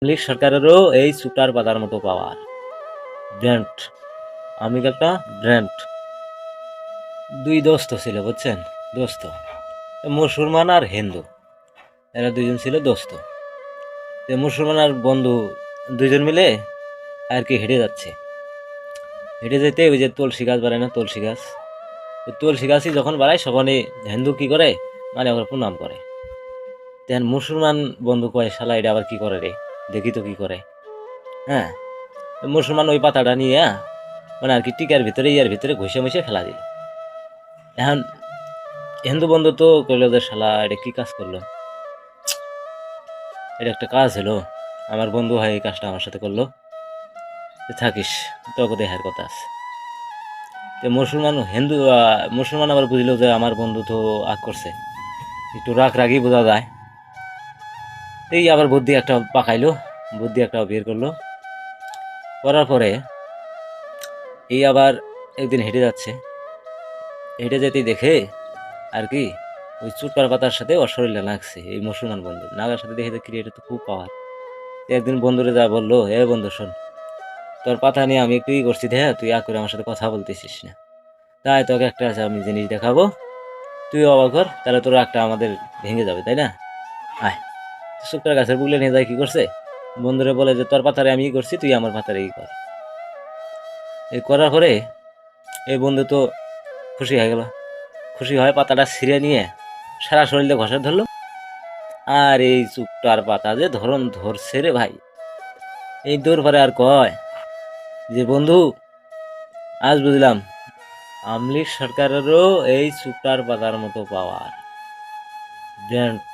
লীগ সরকারেরও এই সুটার পাতার মতো পাওয়ার। ব্র্যান্ড, আমি একটা ব্র্যান্ড। দুই দোস্ত ছিল, বুঝছেন? দোস্ত, মুসলমান আর হিন্দু, এরা দুইজন ছিল দোস্ত। মুসলমান আর বন্ধু দুইজন মিলে আর কি হেঁটে যাচ্ছে। হেঁটে যেতে ওই যে তুলসী গাছ বাড়ায় না, তুলসী গাছ, ওই তুলসী গাছই যখন বাড়ায় তখনই হিন্দু কি করে, মানে ওরা প্রণাম করে। তেন মুসলমান বন্ধু কয়, শালা এটা আবার কি করে রে, দেখি তো কি করে। হ্যাঁ, মুসলমান ওই পাতাটা নিয়ে মানে আর কি টিকার ভিতরে ইয়ার ভিতরে ঘষে মুছে ফেলা দিল। এখন হিন্দু বন্ধু তো কইলো যে শালা এটা কি কাজ করলো, এটা একটা কাজ হলো, আমার বন্ধু ভাই এই কাজটা আমার সাথে করলো, তুই থাকিস, তোকে দেখার কথা আছে। তো মুসলমান আবার বুঝলো যে আমার বন্ধু তো আগ করছে, একটু রাগ রাগই বোঝা যায়। এই আবার বুদ্ধি একটা পাকাইলো, বুদ্ধি একটা বের করলো। করার পরে এই আবার একদিন হেঁটে যাচ্ছে, হেঁটে যেতেই দেখে আর কি ওই চুটকার পাতার সাথে ওর শরীরে লাগছে, এই মুসলমান বন্ধু নাগার সাথে দেখে দেখি এটা তো খুব পাওয়ার। একদিন বন্ধুরে যা বললো, এ বন্ধু শোন, তোর পাতা নিয়ে আমি একটু ই করছি, দেখ তুই আগ করে আমার সাথে কথা বলতেছিস না, তাই তোকে একটা আমি জিনিস দেখাবো, তুই অবাক কর, তাহলে তোর একটা আমাদের ভেঙে যাবে, তাই না? আয়। শুক্র গাছের বুগলে নিয়ে যায়, কি করছে, বন্ধুরে বলে যে তোর পাতারে আমি ই করছি, তুই আমার পাতারে ই কর। এই করার পরে এই বন্ধু তো খুশি হয়ে গেল, খুশি হয় পাতাটা ছিঁড়ে নিয়ে সারা শরীরে ঘষে ধরলো। আর এই চুপটার পাতা যে ধরন ধরছে রে ভাই, এই দৌড় পরে আর কয় যে বন্ধু, আজ বুঝলাম আমলিগ সরকারেরও এই চুপটার পাতার মতো পাওয়ার। ব্র্যান্ড।